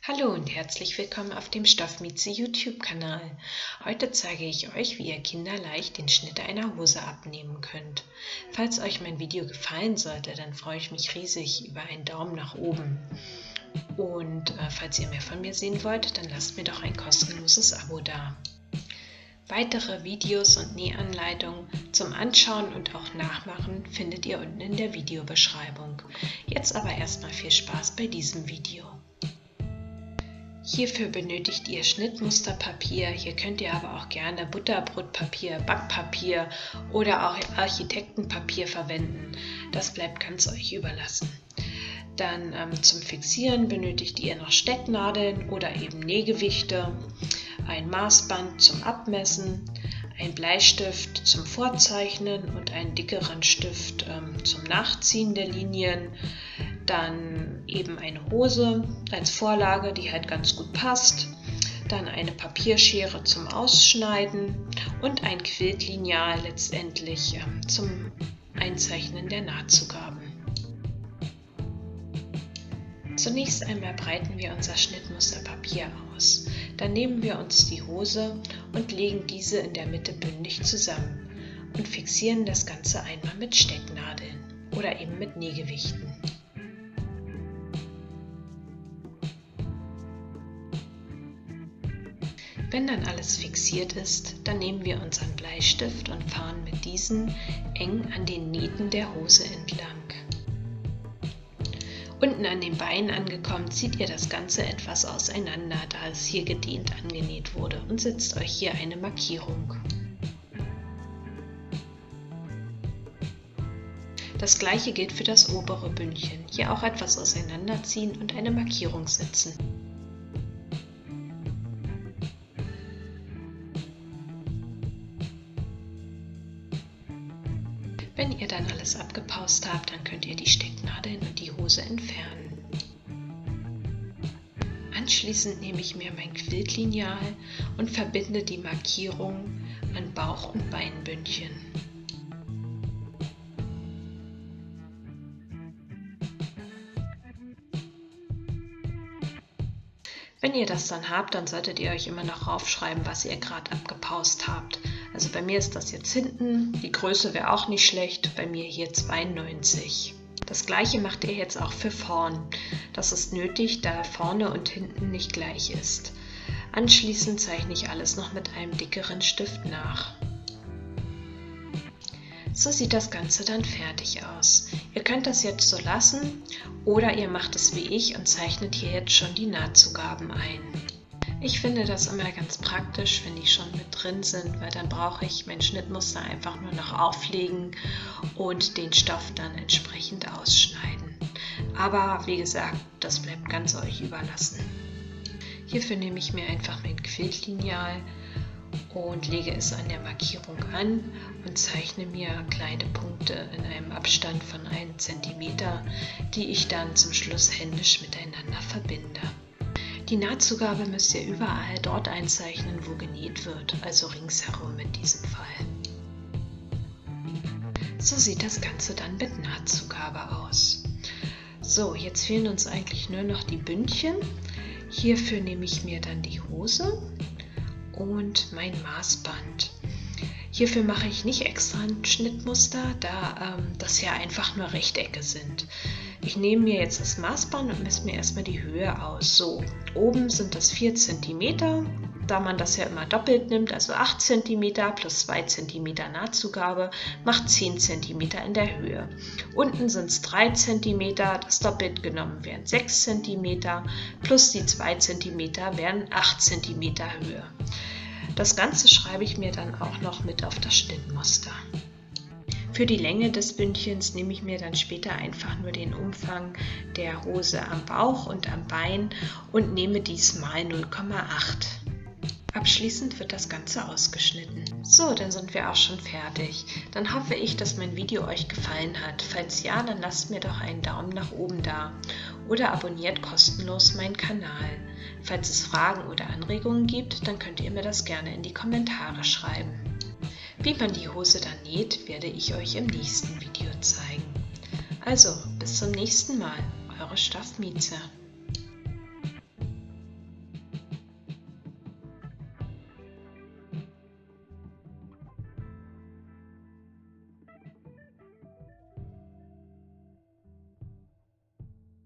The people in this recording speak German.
Hallo und herzlich willkommen auf dem Stoffmieze YouTube-Kanal. Heute zeige ich euch, wie ihr kinderleicht den Schnitt einer Hose abnehmen könnt. Falls euch mein Video gefallen sollte, dann freue ich mich riesig über einen Daumen nach oben. Und falls ihr mehr von mir sehen wollt, dann lasst mir doch ein kostenloses Abo da. Weitere Videos und Nähanleitungen zum Anschauen und auch Nachmachen findet ihr unten in der Videobeschreibung. Jetzt aber erstmal viel Spaß bei diesem Video. Hierfür benötigt ihr Schnittmusterpapier, hier könnt ihr aber auch gerne Butterbrotpapier, Backpapier oder auch Architektenpapier verwenden. Das bleibt ganz euch überlassen. Dann zum Fixieren benötigt ihr noch Stecknadeln oder eben Nähgewichte, ein Maßband zum Abmessen, ein Bleistift zum Vorzeichnen und einen dickeren Stift zum Nachziehen der Linien. Dann eben eine Hose als Vorlage, die halt ganz gut passt. Dann eine Papierschere zum Ausschneiden und ein Quiltlineal letztendlich zum Einzeichnen der Nahtzugaben. Zunächst einmal breiten wir unser Schnittmusterpapier aus. Dann nehmen wir uns die Hose und legen diese in der Mitte bündig zusammen und fixieren das Ganze einmal mit Stecknadeln oder eben mit Nähgewichten. Wenn dann alles fixiert ist, dann nehmen wir unseren Bleistift und fahren mit diesem eng an den Nähten der Hose entlang. Unten an den Beinen angekommen, zieht ihr das Ganze etwas auseinander, da es hier gedehnt angenäht wurde, und setzt euch hier eine Markierung. Das gleiche gilt für das obere Bündchen. Hier auch etwas auseinanderziehen und eine Markierung setzen. Wenn ihr dann alles abgepaust habt, dann könnt ihr die Stecknadeln und die Hose entfernen. Anschließend nehme ich mir mein Quiltlineal und verbinde die Markierung an Bauch- und Beinbündchen. Wenn ihr das dann habt, dann solltet ihr euch immer noch aufschreiben, was ihr gerade abgepaust habt. Also bei mir ist das jetzt hinten, die Größe wäre auch nicht schlecht, bei mir hier 92. Das gleiche macht ihr jetzt auch für vorn. Das ist nötig, da vorne und hinten nicht gleich ist. Anschließend zeichne ich alles noch mit einem dickeren Stift nach. So sieht das Ganze dann fertig aus. Ihr könnt das jetzt so lassen oder ihr macht es wie ich und zeichnet hier jetzt schon die Nahtzugaben ein. Ich finde das immer ganz praktisch, wenn die schon mit drin sind, weil dann brauche ich mein Schnittmuster einfach nur noch auflegen und den Stoff dann entsprechend ausschneiden. Aber wie gesagt, das bleibt ganz euch überlassen. Hierfür nehme ich mir einfach mein Quiltlineal und lege es an der Markierung an und zeichne mir kleine Punkte in einem Abstand von 1 cm, die ich dann zum Schluss händisch miteinander verbinde. Die Nahtzugabe müsst ihr überall dort einzeichnen, wo genäht wird, also ringsherum in diesem Fall. So sieht das Ganze dann mit Nahtzugabe aus. So, jetzt fehlen uns eigentlich nur noch die Bündchen. Hierfür nehme ich mir dann die Hose und mein Maßband. Hierfür mache ich nicht extra ein Schnittmuster, da das ja einfach nur Rechtecke sind. Ich nehme mir jetzt das Maßband und messe mir erstmal die Höhe aus. So, oben sind das 4 cm, da man das ja immer doppelt nimmt, also 8 cm plus 2 cm Nahtzugabe macht 10 cm in der Höhe. Unten sind es 3 cm, das doppelt genommen wären 6 cm, plus die 2 cm wären 8 cm Höhe. Das Ganze schreibe ich mir dann auch noch mit auf das Schnittmuster. Für die Länge des Bündchens nehme ich mir dann später einfach nur den Umfang der Hose am Bauch und am Bein und nehme dies mal 0,8. Abschließend wird das Ganze ausgeschnitten. So, dann sind wir auch schon fertig. Dann hoffe ich, dass mein Video euch gefallen hat. Falls ja, dann lasst mir doch einen Daumen nach oben da oder abonniert kostenlos meinen Kanal. Falls es Fragen oder Anregungen gibt, dann könnt ihr mir das gerne in die Kommentare schreiben. Wie man die Hose dann näht, werde ich euch im nächsten Video zeigen. Also, bis zum nächsten Mal, eure Stoffmieze.